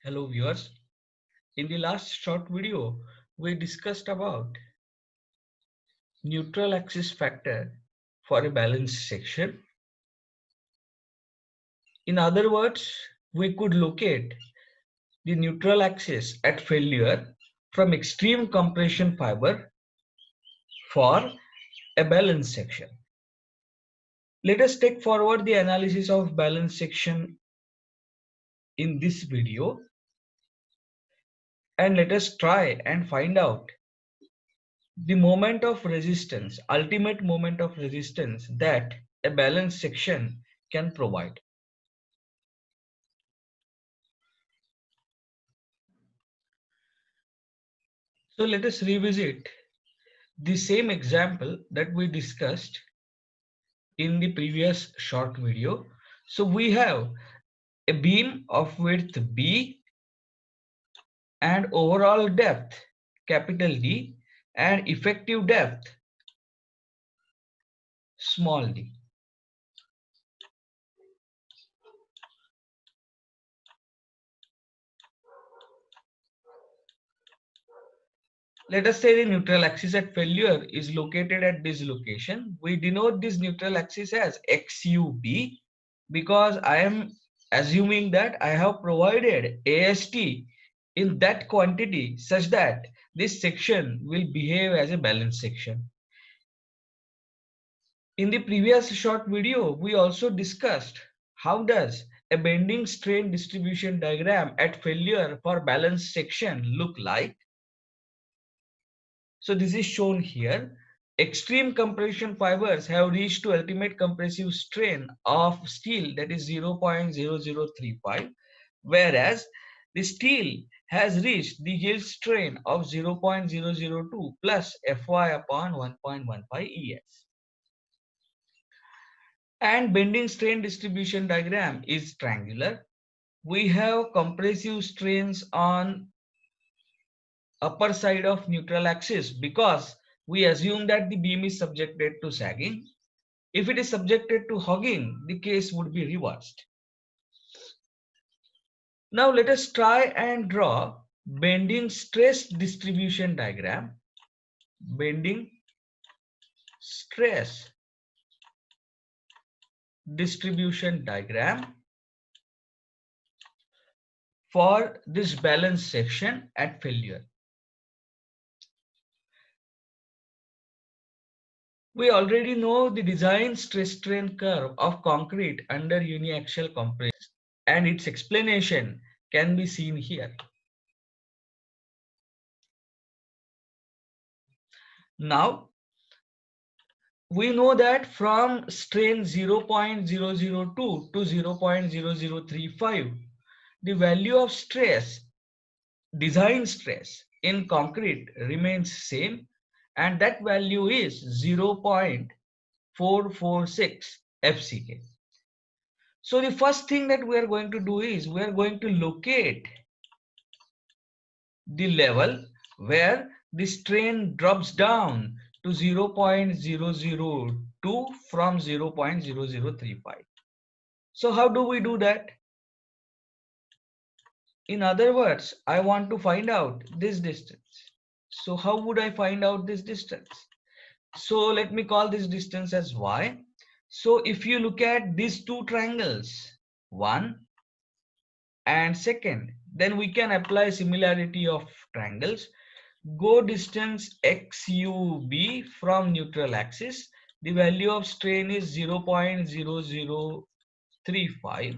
Hello viewers. In the last short video, we discussed about neutral axis factor for a balanced section. In other words, we could locate the neutral axis at failure from extreme compression fiber for a balanced section. Let us take forward the analysis of balanced section in this video and let us try and find out the moment of resistance, ultimate moment of resistance that a balanced section can provide. So let us revisit the same example that we discussed in the previous short video. So we have a beam of width B and overall depth capital D and effective depth small d. Let us say the neutral axis at failure is located at this location. We denote this neutral axis as XUB because I am assuming that I have provided AST in that quantity such that this section will behave as a balanced section. In the previous short video, we also discussed how does a bending strain distribution diagram at failure for balanced section look like. So this is shown here. Extreme compression fibers have reached to ultimate compressive strain of steel, that is 0.0035, whereas the steel has reached the yield strain of 0.002 plus Fy upon 1.15 ES. And bending strain distribution diagram is triangular. We have compressive strains on upper side of neutral axis because we assume that the beam is subjected to sagging. If it is subjected to hogging, the case would be reversed. Now let us try and draw bending stress distribution diagram. Bending stress distribution diagram for this balanced section at failure. We already know the design stress strain curve of concrete under uniaxial compression, and its explanation can be seen here. Now, we know that from strain 0.002 to 0.0035, the value of stress, design stress in concrete remains same, and that value is 0.446 FCK. So the first thing that we are going to do is we are going to locate the level where the strain drops down to 0.002 from 0.0035. So how do we do that? In other words, I want to find out this distance. So how would I find out this distance? So let me call this distance as y. So if you look at these two triangles, one and second, then we can apply similarity of triangles. Go distance XUB from neutral axis. The value of strain is 0.0035.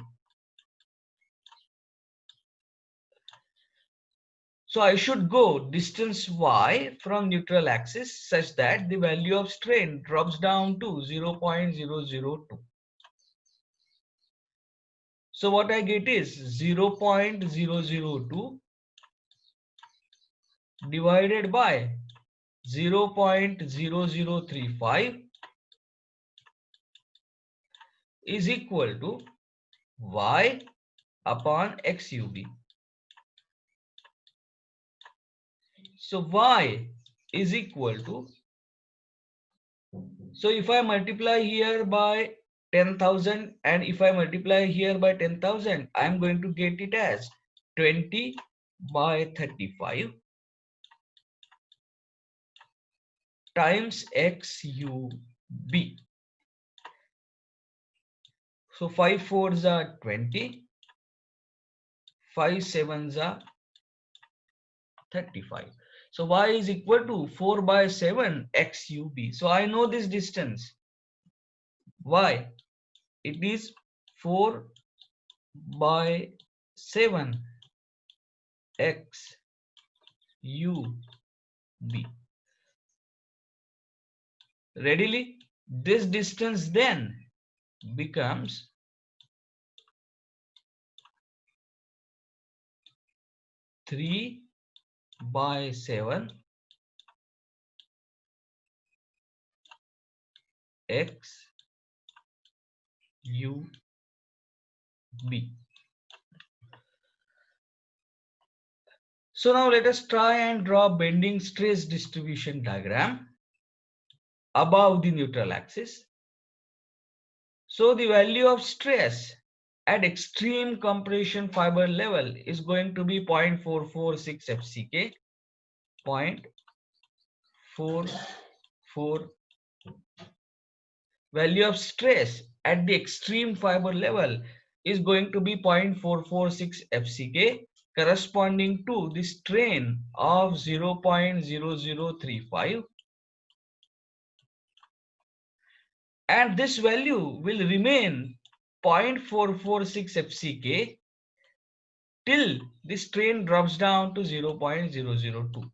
So I should go distance y from neutral axis such that the value of strain drops down to 0.002. So what I get is 0.002 divided by 0.0035 is equal to y upon XUB. So y is equal to, so if I multiply here by 10,000 and if I multiply here by 10,000, I am going to get it as 20 by 35 times XUB. So 5 fours are 20, 5 sevens are 35. So y is equal to 4 by 7 XUB. So I know this distance. Y, it is 4 by 7 XUB. Readily, this distance then becomes 3 by 7 XUB. So now let us try and draw bending stress distribution diagram above the neutral axis. So the value of stress at extreme compression fiber level is going to be 0.446 FCK, 0.44. Value of stress at the extreme fiber level is going to be 0.446 FCK, corresponding to the strain of 0.0035, and this value will remain 0.446 FCK till the strain drops down to 0.002.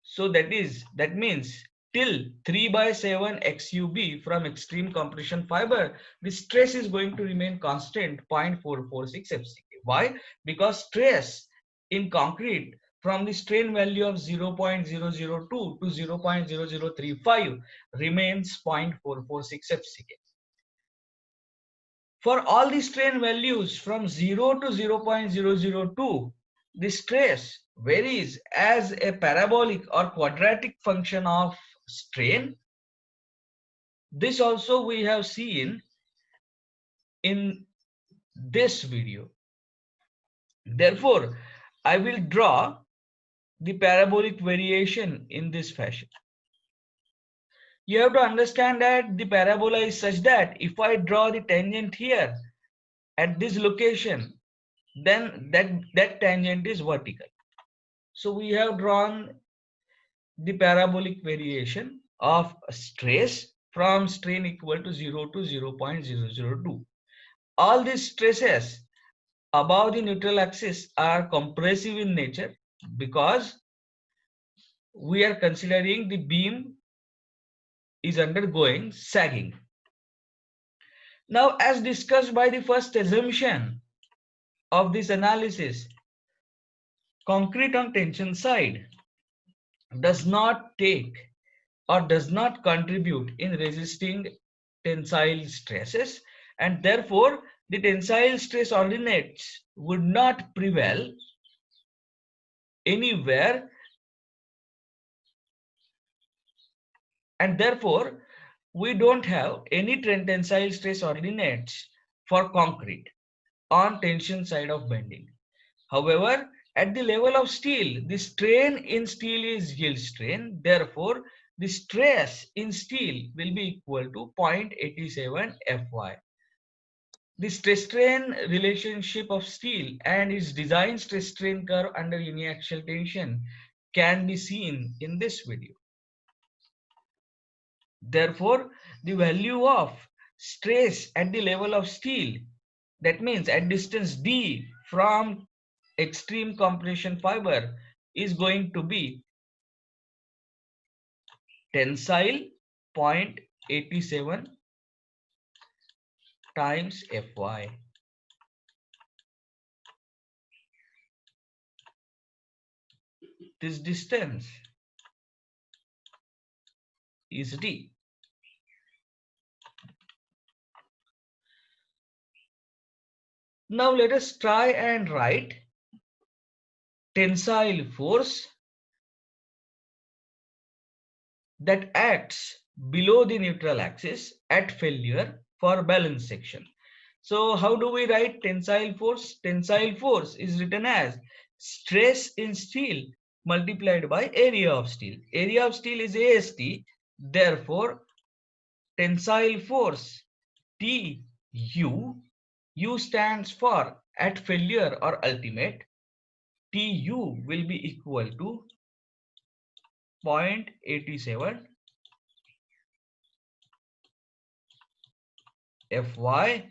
So that means till 3 by 7 XUB from extreme compression fiber, the stress is going to remain constant 0.446 FCK. Why? Because stress in concrete from the strain value of 0.002 to 0.0035 remains 0.446 FCK. For all the strain values from 0 to 0.002, the stress varies as a parabolic or quadratic function of strain. This also we have seen in this video. Therefore, I will draw the parabolic variation in this fashion. You have to understand that the parabola is such that if I draw the tangent here at this location, then that tangent is vertical. So we have drawn the parabolic variation of stress from strain equal to 0 to 0.002. All these stresses above the neutral axis are compressive in nature because we are considering the beam is undergoing sagging. Now, as discussed by the first assumption of this analysis, concrete on tension side does not take or does not contribute in resisting tensile stresses, and therefore the tensile stress ordinates would not prevail anywhere, and therefore we don't have any tensile stress ordinates for concrete on tension side of bending. However, at the level of steel, the strain in steel is yield strain. Therefore, the stress in steel will be equal to 0.87 Fy. The stress strain relationship of steel and its design stress strain curve under uniaxial tension can be seen in this video. Therefore, the value of stress at the level of steel, that means at distance d from extreme compression fiber, is going to be tensile 0.87 times Fy. This distance is d. Now let us try and write tensile force that acts below the neutral axis at failure for balance section. So how do we write tensile force? Tensile force is written as stress in steel multiplied by area of steel. Area of steel is AST. Therefore, tensile force TU, U stands for at failure or ultimate. TU will be equal to 0.87 Fy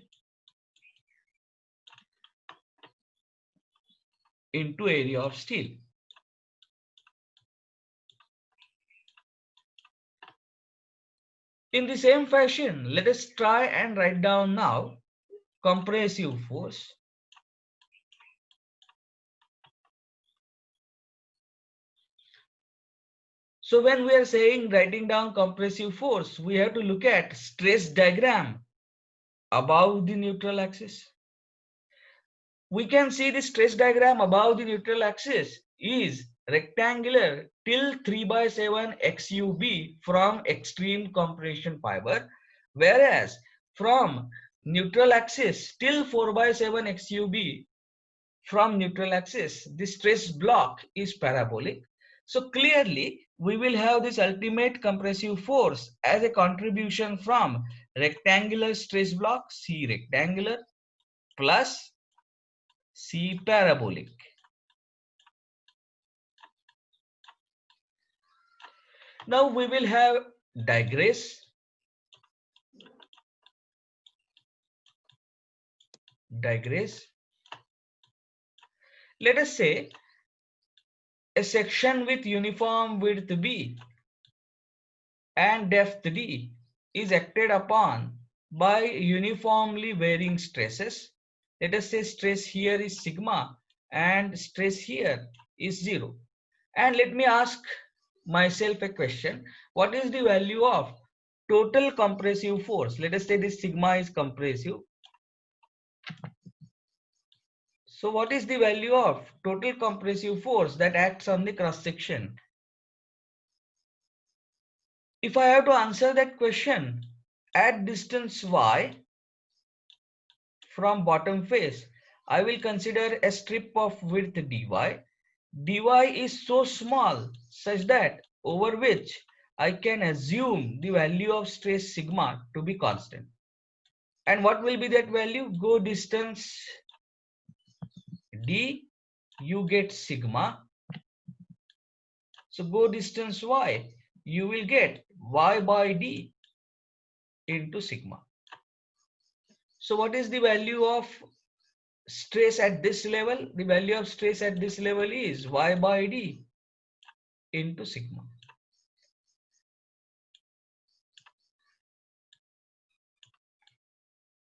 into area of steel. In the same fashion, let us try and write down now compressive force. So when we are saying writing down compressive force, we have to look at stress diagram above the neutral axis. We can see the stress diagram above the neutral axis is rectangular till 3/7 XUB from extreme compression fiber, whereas from neutral axis till 4/7 XUB from neutral axis, the stress block is parabolic. So clearly, we will have this ultimate compressive force as a contribution from rectangular stress block, C rectangular, plus C parabolic. Now we will have digress. Let us say a section with uniform width B and depth D is acted upon by uniformly varying stresses. Let us say stress here is sigma and stress here is 0. And let me ask myself a question. What is the value of total compressive force? Let us say this sigma is compressive. So what is the value of total compressive force that acts on the cross section? If I have to answer that question at distance y from bottom face, I will consider a strip of width dy. dy is so small such that over which I can assume the value of stress sigma to be constant. And what will be that value? Go distance d, you get sigma. So go distance y, you will get y by d into sigma. So what is the value of stress at this level? The value of stress at this level is y by d into sigma.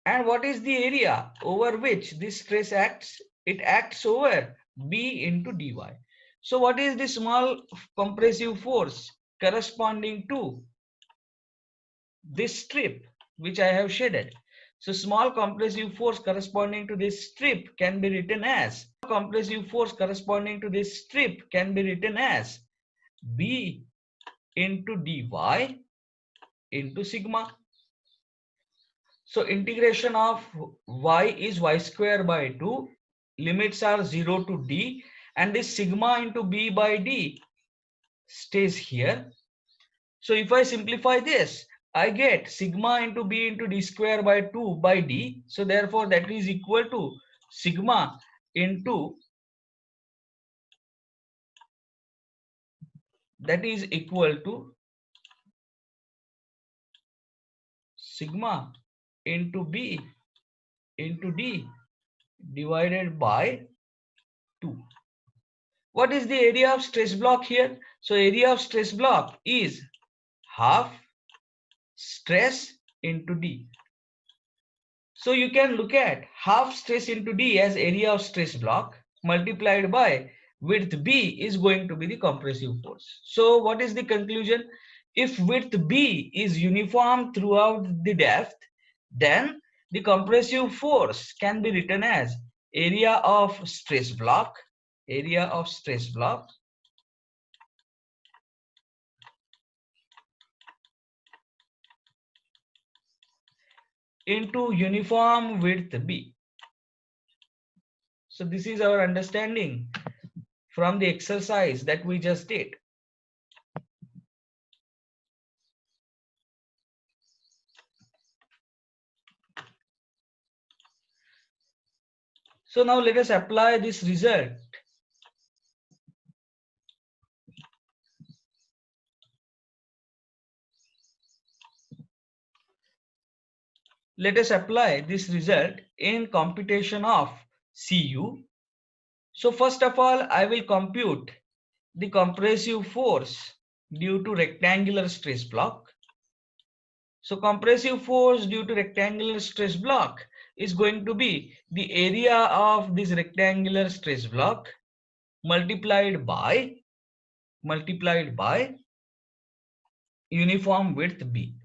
And what is the area over which this stress acts? It acts over B into dy. So what is the small compressive force corresponding to this strip which I have shaded? So small compressive force corresponding to this strip can be written as B into dy into sigma. So integration of y is y square by 2. Limits are 0 to d. And this sigma into b by d stays here. So if I simplify this, I get sigma into b into d square by 2 by d. So therefore that is equal to sigma into sigma into b into d divided by 2. What is the area of stress block here? So area of stress block is half stress into d. So you can look at half stress into d as area of stress block multiplied by width b is going to be the compressive force. So what is the conclusion? If width b is uniform throughout the depth, then the compressive force can be written as area of stress block into uniform width B. So this is our understanding from the exercise that we just did. So now let us apply this result. Let us apply this result in computation of CU. So first of all, I will compute the compressive force due to rectangular stress block. So compressive force due to rectangular stress block is going to be the area of this rectangular stress block multiplied by uniform width B.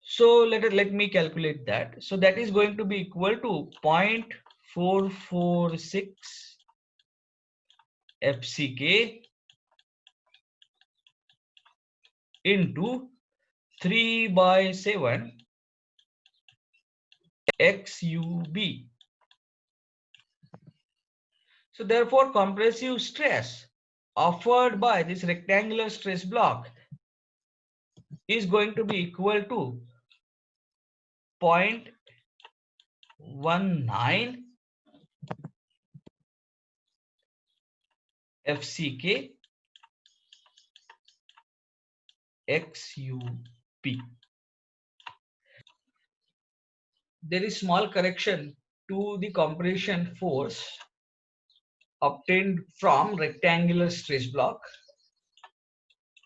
So let me calculate that. So that is going to be equal to 0.446 FCK into 3 by 7 XUB. So therefore compressive stress offered by this rectangular stress block is going to be equal to 0.19 FCK XUB. There is small correction to the compression force obtained from rectangular stress block.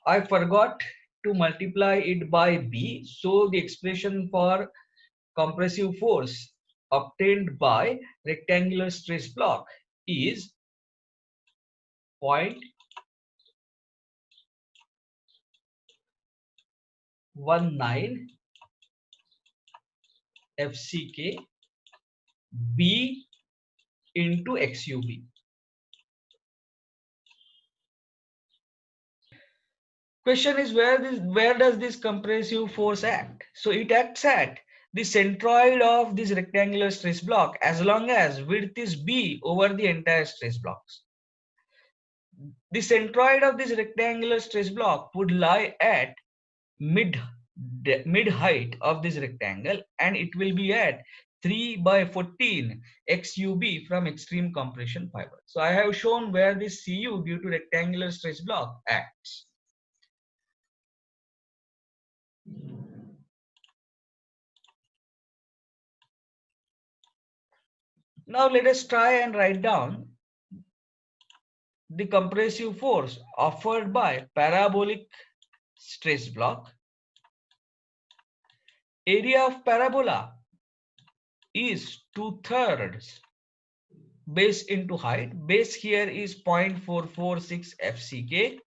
I forgot to multiply it by B, so the expression for compressive force obtained by rectangular stress block is 0.19 FCK B into XUB. Question is where does this compressive force act? So it acts at the centroid of this rectangular stress block as long as width is B over the entire stress blocks. The centroid of this rectangular stress block would lie at mid height of this rectangle, and it will be at 3 by 14 XUB from extreme compression fiber. So I have shown where this CU due to rectangular stress block acts. Now let us try and write down the compressive force offered by parabolic stress block. Area of parabola is 2/3 base into height. Base here is 0.446 FCK.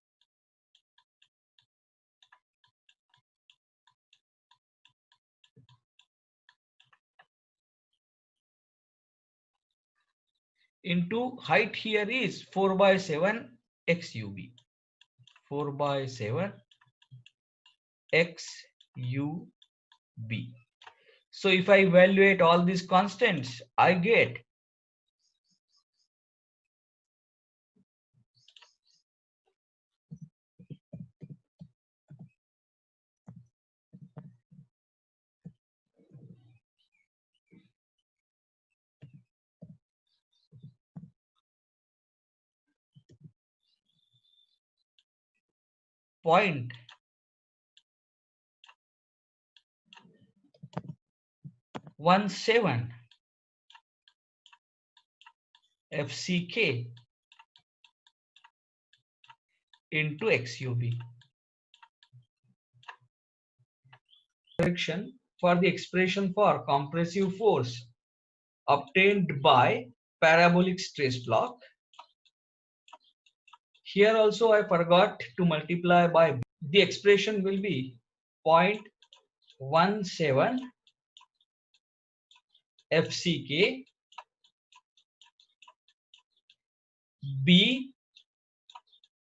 Into height here is 4 by 7 XUB. 4 by 7 XUB. So if I evaluate all these constants, I get 0.17 FCK into XUB. Correction for the expression for compressive force obtained by parabolic stress block. Here also I forgot to multiply by B. The expression will be 0.17 FCK B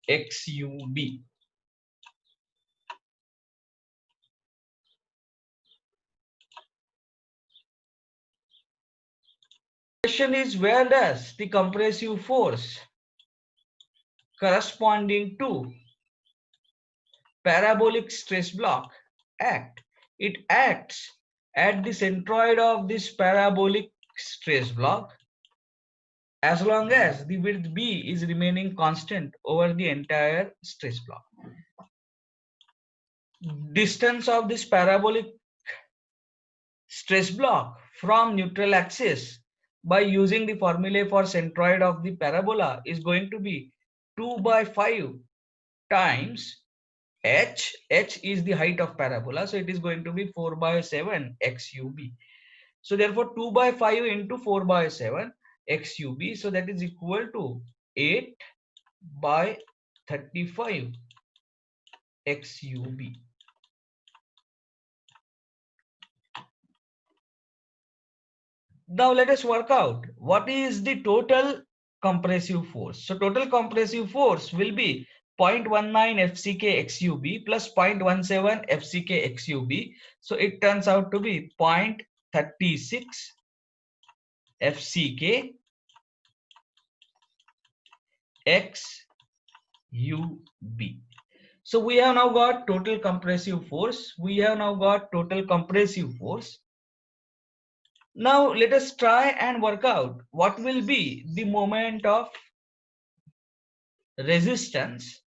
XUB. Question is, where does the compressive force corresponding to parabolic stress block act? It acts at the centroid of this parabolic stress block as long as the width B is remaining constant over the entire stress block. Distance of this parabolic stress block from neutral axis by using the formulae for centroid of the parabola is going to be 2 by 5 times h. H is the height of parabola, so it is going to be 4 by 7 xub. So therefore 2 by 5 into 4 by 7 xub, so that is equal to 8 by 35 xub. Now let us work out what is the total compressive force. So total compressive force will be 0.19 FCK XUB plus 0.17 FCK XUB. So it turns out to be 0.36 FCK XUB. So we have now got total compressive force. We have now got total compressive force. Now let us try and work out what will be the moment of resistance,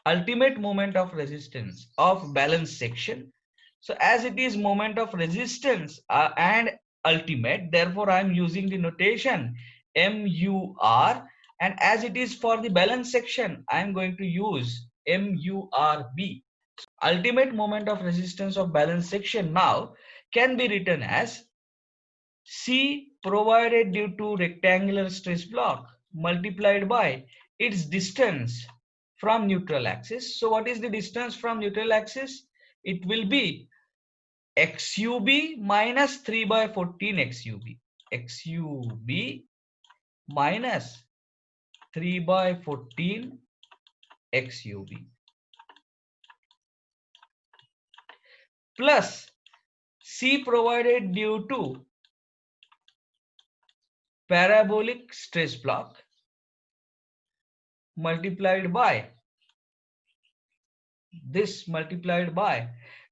ultimate moment of resistance of balance section. So as it is moment of resistance and ultimate, therefore I am using the notation MUR, and as it is for the balance section, I am going to use MURB. Ultimate moment of resistance of balance section now can be written as C provided due to rectangular stress block multiplied by its distance from neutral axis. So what is the distance from neutral axis? It will be XUB minus 3 by 14 XUB. XUB minus 3 by 14 XUB plus C provided due to parabolic stress block multiplied by this multiplied by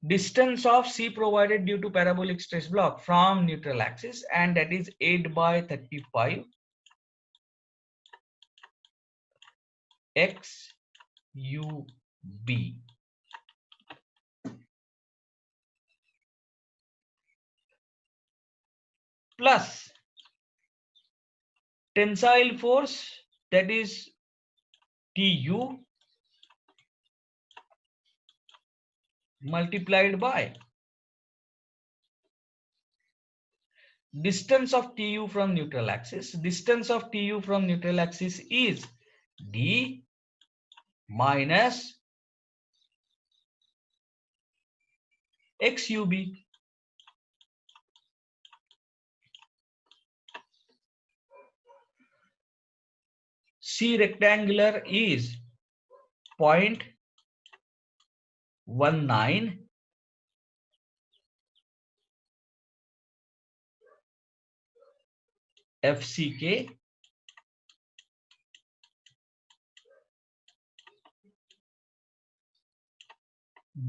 distance of C provided due to parabolic stress block from neutral axis, and that is 8 by 35 XUB plus tensile force, that is TU, multiplied by distance of TU from neutral axis. Distance of TU from neutral axis is D minus XUB. C rectangular is 0.19 FCK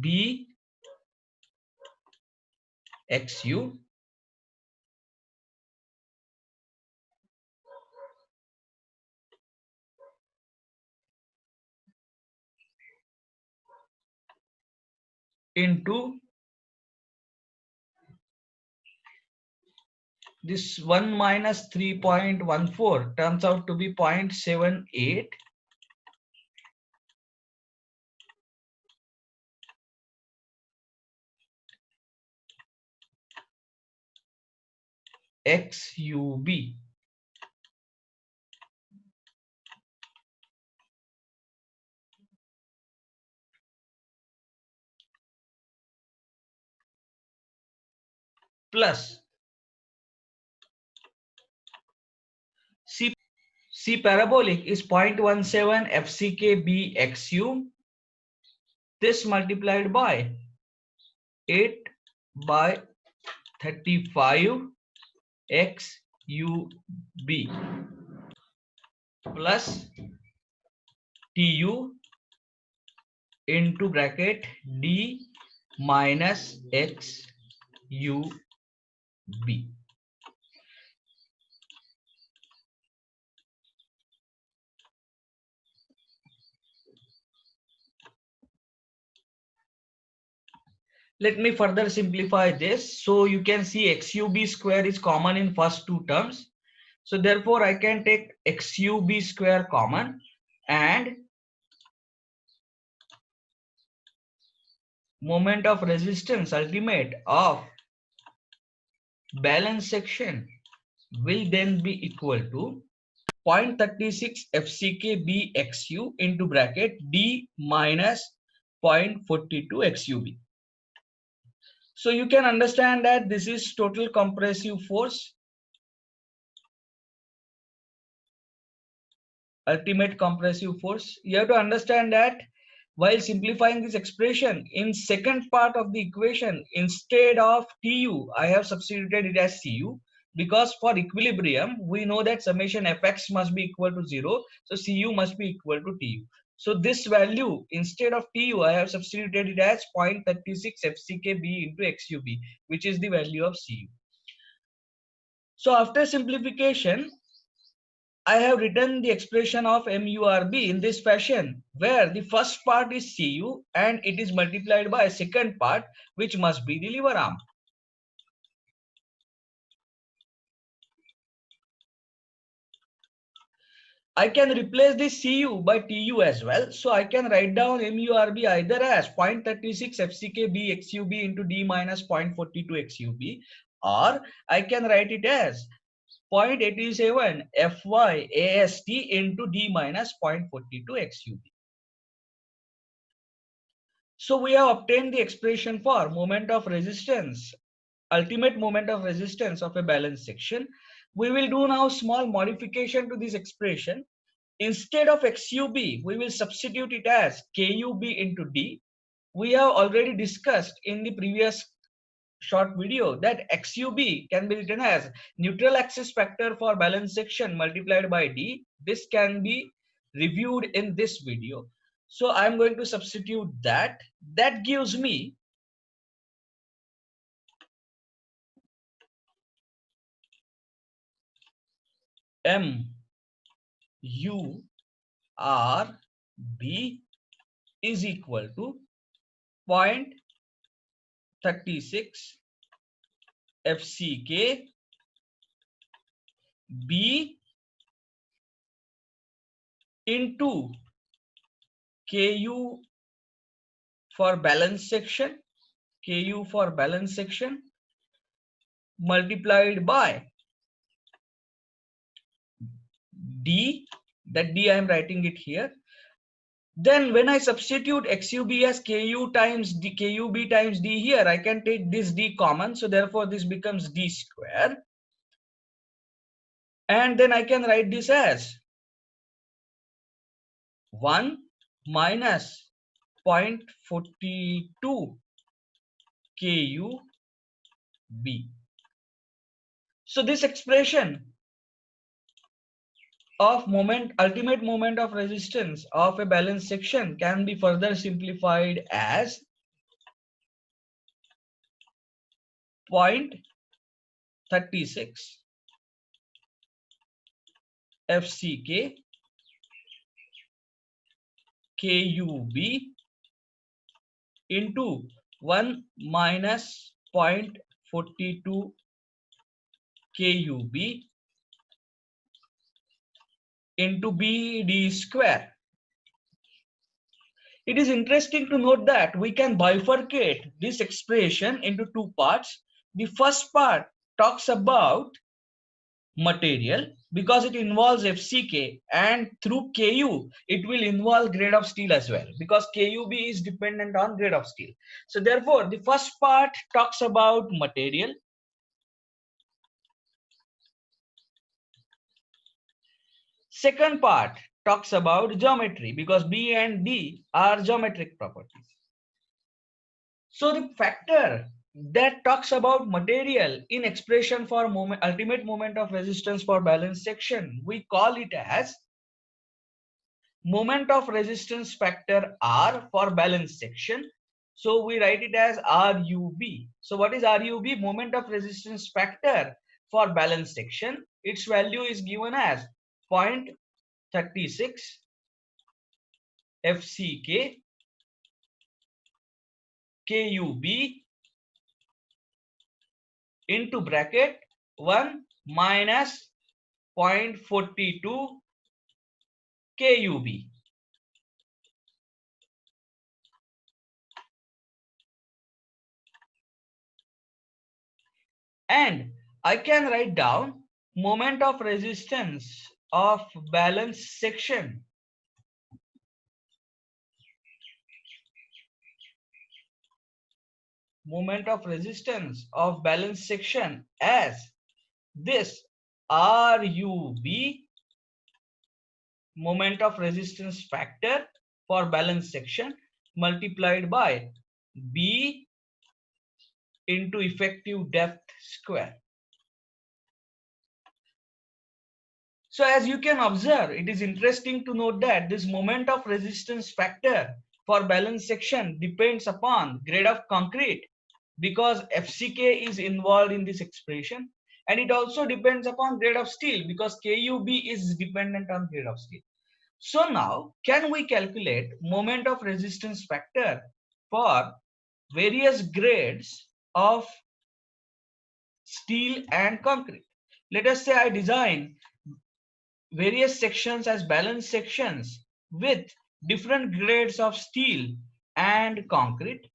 B XU into this 1 minus 3.14 turns out to be 0.78 XUB plus C parabolic is 0.17 FCK B XU. This multiplied by 8 by 35 XUB. XUB plus TU into bracket D minus XUB. Let me further simplify this. So you can see XUB square is common in first two terms. So therefore I can take XUB square common and moment of resistance ultimate of balance section will then be equal to 0.36 FCK BXU into bracket D minus 0.42 XUB. So you can understand that this is total compressive force, ultimate compressive force. You have to understand that while simplifying this expression in second part of the equation, instead of TU, I have substituted it as CU because for equilibrium, we know that summation Fx must be equal to 0. So CU must be equal to TU. So this value, instead of TU, I have substituted it as 0.36 FCKB into XUB, which is the value of CU. So after simplification, I have written the expression of MURB in this fashion, where the first part is CU and it is multiplied by a second part, which must be the lever arm. I can replace this CU by TU as well. So I can write down MURB either as 0.36 FCK XUB into D minus 0.42 XUB, or I can write it as 0.87 FYAST into D minus 0.42 XUB. So we have obtained the expression for moment of resistance, ultimate moment of resistance of a balanced section. We will do now small modification to this expression. Instead of XUB, we will substitute it as KUB into D. We have already discussed in the previous short video that XUB can be written as neutral axis factor for balanced section multiplied by D. This can be reviewed in this video. So I'm going to substitute that. That gives me M U R B is equal to 0.36 FCK B into KU for balance section, KU for balance section multiplied by D, that D I am writing it here. Then when I substitute XUB as KU times D, KUB times D here, I can take this D common. So therefore this becomes D square. And then I can write this as 1 minus 0.42 KUB. So this expression of moment, ultimate moment of resistance of a balanced section can be further simplified as 0.36 FCK KUB into 1 minus 0.42 KUB into BD square. It is interesting to note that we can bifurcate this expression into two parts. The first part talks about material because it involves FCK, and through KU it will involve grade of steel as well because KUB is dependent on grade of steel. So therefore the first part talks about material. Second part talks about geometry because B and D are geometric properties. So the factor that talks about material in expression for moment, ultimate moment of resistance for balanced section. We call it as moment of resistance factor R for balanced section. So we write it as RUB. So what is RUB? Moment of resistance factor for balanced section. Its value is given as 0.36 FCK KUB into bracket 1 minus 0.42 KUB. And I can write down moment of resistance of balanced section. Moment of resistance of balanced section as this RUB, moment of resistance factor for balanced section, multiplied by B into effective depth square. So as you can observe, it is interesting to note that this moment of resistance factor for balanced section depends upon grade of concrete, because FCK is involved in this expression, and it also depends upon grade of steel because KUB is dependent on grade of steel. So now, can we calculate moment of resistance factor for various grades of steel and concrete? Let us say I design various sections as balanced sections with different grades of steel and concrete.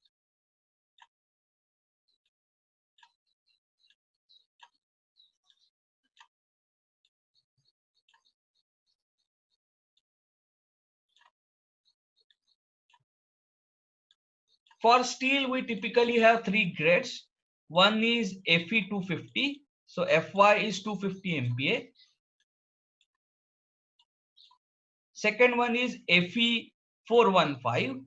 For steel, we typically have three grades. One is Fe 250. So Fy is 250 MPa. Second one is Fe 415,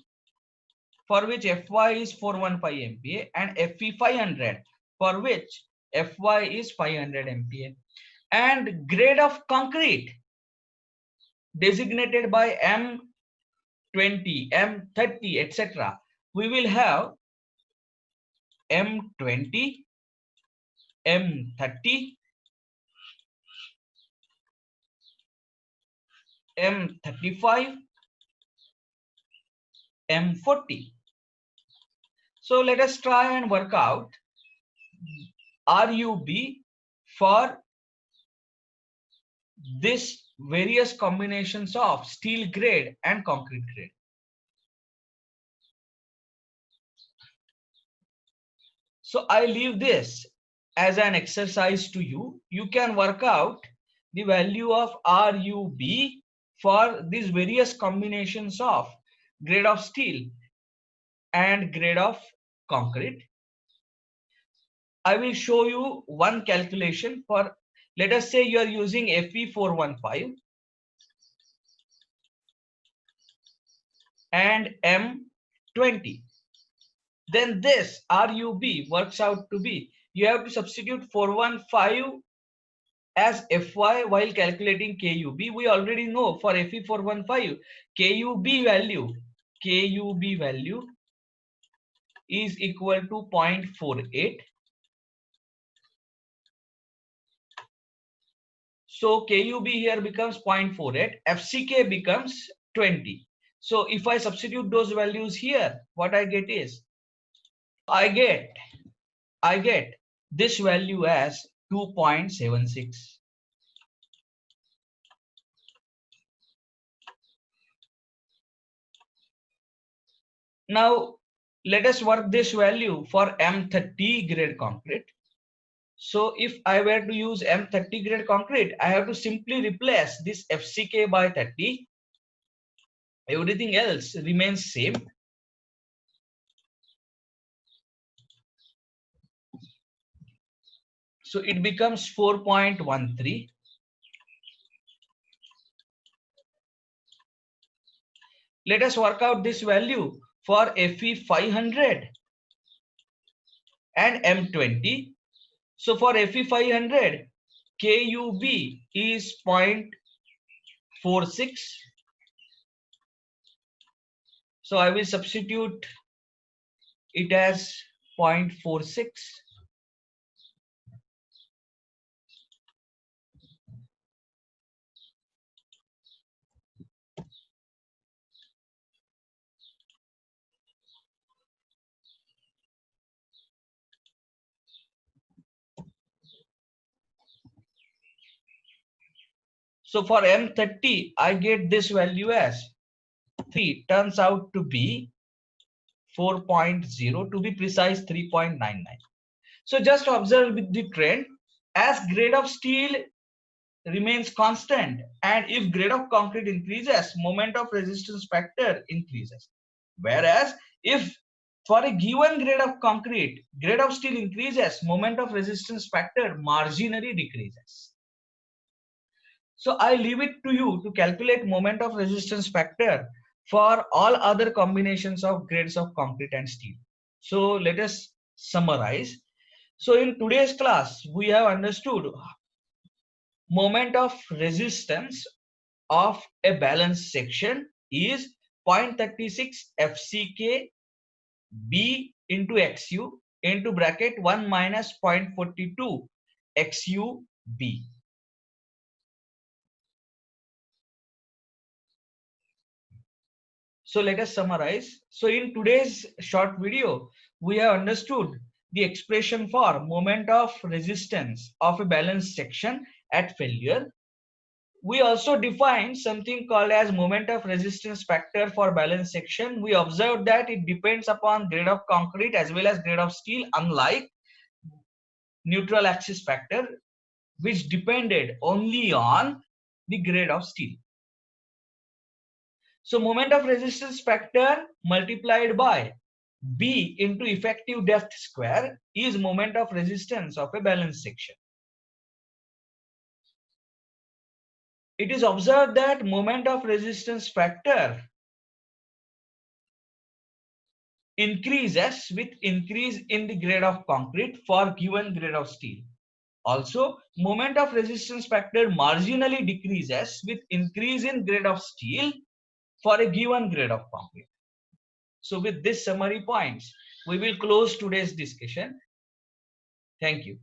for which Fy is 415 MPa, and Fe 500, for which Fy is 500 MPa. And grade of concrete designated by M20, M30, etc. We will have M20, M30, M35, M40. So let us try and work out RUB for this various combinations of steel grade and concrete grade. So I leave this as an exercise to you. You can work out the value of RUB for these various combinations of grade of steel and grade of concrete. I will show you one calculation for, let us say you are using Fe415 and M20. Then this RUB works out to be, you have to substitute 415 as Fy while calculating KUB. We already know for Fe415 KUB value is equal to 0.48. So KUB here becomes 0.48, FCK becomes 20. So if I substitute those values here, what I get is, I get this value as 2.76. Now let us work this value for M30 grade concrete. So if I were to use M30 grade concrete, I have to simply replace this FCK by 30. Everything else remains same. So it becomes 4.13. Let us work out this value for Fe 500 and M20. So for Fe 500, KUB is 0.46. So I will substitute it as 0.46. So for M30, I get this value as 3, turns out to be 4.0, to be precise 3.99. So just observe with the trend, as grade of steel remains constant and if grade of concrete increases, moment of resistance factor increases. Whereas if for a given grade of concrete, grade of steel increases, moment of resistance factor marginally decreases. So I leave it to you to calculate moment of resistance factor for all other combinations of grades of concrete and steel. So let us summarize. So in today's class, we have understood moment of resistance of a balanced section is 0.36 FCK B into XU into bracket 1 minus 0.42 XU B. So let us summarize. So in today's short video, we have understood the expression for moment of resistance of a balanced section at failure. We also defined something called as moment of resistance factor for balanced section. We observed that it depends upon grade of concrete as well as grade of steel, unlike neutral axis factor, which depended only on the grade of steel. So moment of resistance factor multiplied by B into effective depth square is moment of resistance of a balanced section. It is observed that moment of resistance factor increases with increase in the grade of concrete for given grade of steel. Also, moment of resistance factor marginally decreases with increase in grade of steel for a given grade of concrete. So with this summary points, we will close today's discussion. Thank you.